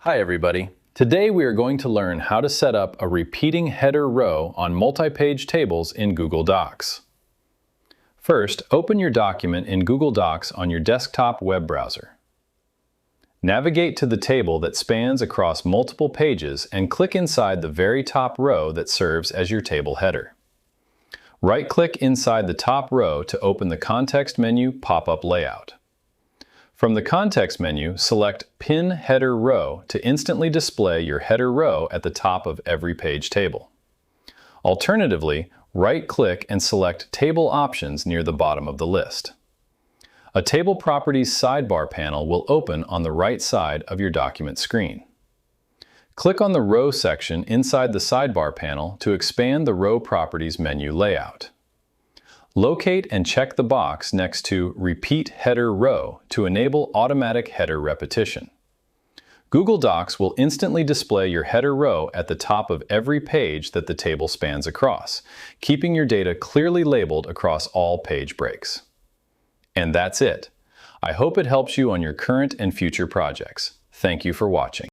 Hi everybody. Today we are going to learn how to set up a repeating header row on multi-page tables in Google Docs. First, open your document in Google Docs on your desktop web browser. Navigate to the table that spans across multiple pages and click inside the very top row that serves as your table header. Right-click inside the top row to open the context menu pop-up layout. From the context menu, select Pin Header Row to instantly display your header row at the top of every page table. Alternatively, right-click and select Table Options near the bottom of the list. A Table Properties sidebar panel will open on the right side of your document screen. Click on the Row section inside the sidebar panel to expand the Row Properties menu layout. Locate and check the box next to Repeat Header Row to enable automatic header repetition. Google Docs will instantly display your header row at the top of every page that the table spans across, keeping your data clearly labeled across all page breaks. And that's it. I hope it helps you on your current and future projects. Thank you for watching.